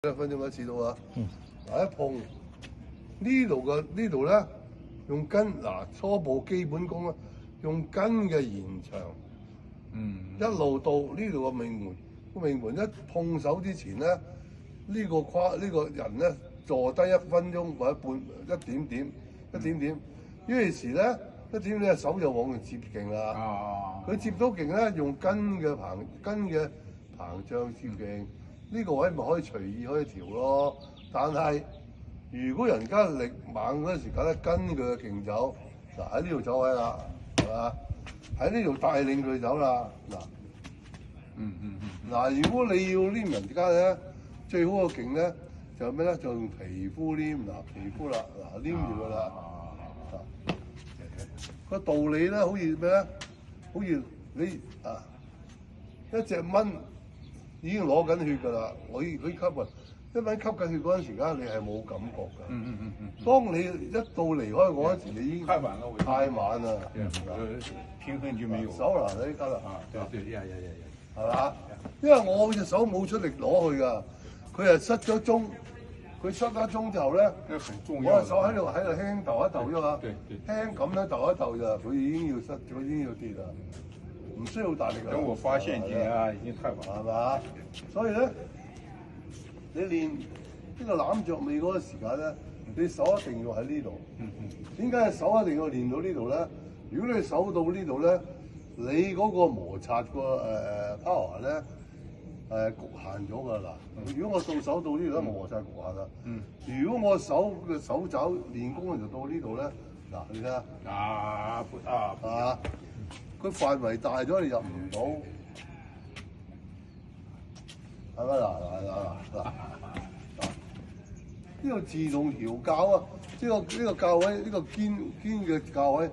1分鐘一次到啊！嗱，一碰呢度咧，用筋初步基本功咧，用筋嘅延長，一路到呢度個命門，個命門一碰手之前咧，呢個人咧坐低1分鐘或者一點點，於是咧一點點手就往佢接勁啦。佢接到勁咧，用筋嘅膨脹接勁。呢個位咪可以隨意可以調咯，但係如果人家力猛嗰陣時，梗係跟佢嘅勁走，喺呢度走位啦，係嘛？喺呢度帶領佢走啦，如果你要黏人家咧，最好嘅勁咧就係咩咧？就用皮膚黏，皮膚啦，黏住佢啦，個道理咧好似咩咧？好似你一隻蚊。已經攞緊血㗎啦，佢吸啊！一蚊吸緊血嗰陣時間，你係冇感覺㗎。當你一到離開我嗰時，你已經太晚啦。平衡就沒有。手嗱，你得啦。對，係嘛？因為我隻手冇出力攞去㗎，佢係失咗蹤。佢失咗蹤之後咧，我隻手喺度輕抖一抖啫嘛，輕咁樣抖一抖咋，佢已經要跌啦。唔需要大力㗎。等我發現你啊，已經太晚，係嘛？所以咧，你練呢個攬着尾嗰個時間咧，你手一定要喺呢度。點解手一定要練到呢度咧？如果你手到呢度咧，你嗰個摩擦個power 咧局限咗㗎啦。如果我到手到呢度咧，摩擦局限啦。如果我手嘅手肘練功就到呢度咧，你睇下。佢範圍大咗，你入唔到，係咪嗱？呢個自動調校啊，呢個校位，呢個肩嘅校位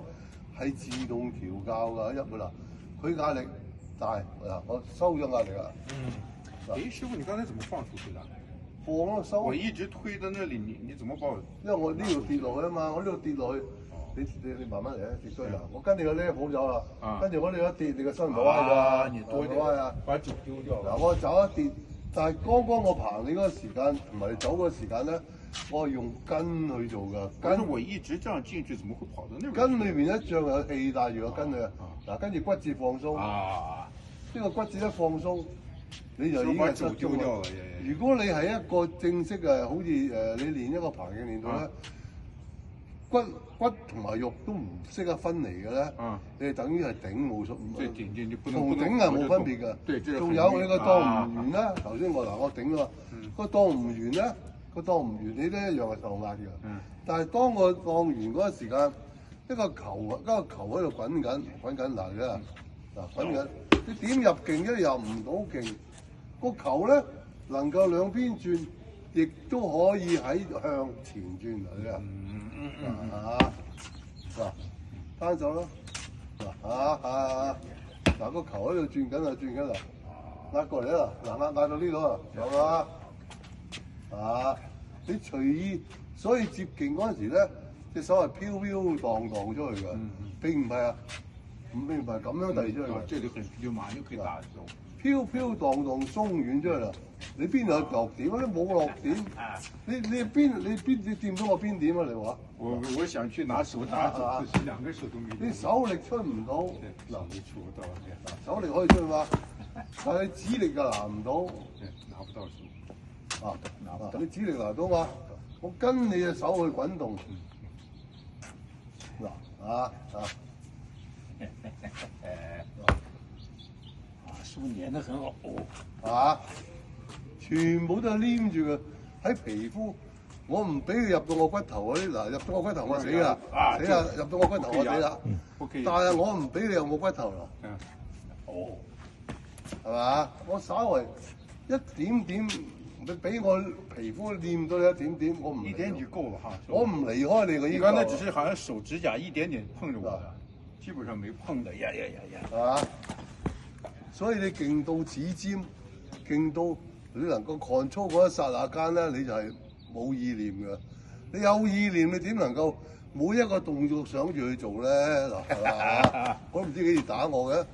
係自動調校㗎，入㗎啦。佢壓力大嗱，我收咗壓力啦。師傅，你剛才怎麼放出去的？放咯，收。我一直推到那裡，你怎麼把我？因為我呢度跌落去啊嘛，我呢度跌落去。你慢慢嚟啊，跌衰啦！我跟你個 level 走啦，跟住我哋一跌，你個身唔好歪㗎，你多歪啊！把腳丟掉。嗱，我走一跌，但係剛剛我爬你嗰個時間同埋你走嗰個時間咧，我係用筋去做㗎。但係我一直這樣進去，怎麼會跑到那邊？筋裏邊一樣有氣帶住個筋啊！嗱，跟住骨節放鬆。呢個骨節一放鬆，你就已經係失蹤啦。如果你係一個正式嘅，好似你練一個爬嘅練到咧。骨同埋肉都唔識得分離嘅咧，你係等於係頂冇錯，同頂係冇分別嘅。仲有你個當唔完啦，頭先我頂啊，個當唔完咧，你都一樣係受壓嘅。但係當我當完嗰個時間，一個球喺度滾緊嗱滾緊，你點入勁一入唔到勁，個球咧能夠兩邊轉，亦都可以喺向前轉嚟單手咯，個球喺度轉緊啦，壓過嚟啦，壓到呢度啊，有啦，你隨意，所以接勁嗰陣時咧，隻手係飄飄蕩蕩出去㗎，並唔係咁樣遞出去㗎。這裡很飄嘛，就可以打手。飄飄蕩蕩鬆遠出去啦！你邊度有落點啊？你冇落點，你掂到我邊點啊？你話？我想去拿手打，就是兩個手都沒。你手力出唔到，你出唔到嘅。手力可以出嘛？但係指力就拿唔到。拿不到手。拿不到。你指力拿到嘛？我跟你隻手去滾動。師傅粘得很好，全部都係黏住佢喺皮膚，我唔俾佢入到我骨頭嗰啲，入到我骨頭我死啦，入到我骨頭我死啦，但係我唔俾你入我骨頭啦，係嘛？我稍為一點點，你俾我皮膚黏到你一點點，我唔一點就夠了哈，我唔離開你個依個。你剛才只是好像手指甲一點點碰着我的，基本上沒碰的，係嘛？所以你勁到指尖，勁到你能夠 control 嗰一剎那間咧，你就係冇意念嘅。你有意念，你點能夠每一個動作想住去做咧？嗱，係嘛？我都唔知幾時打我嘅。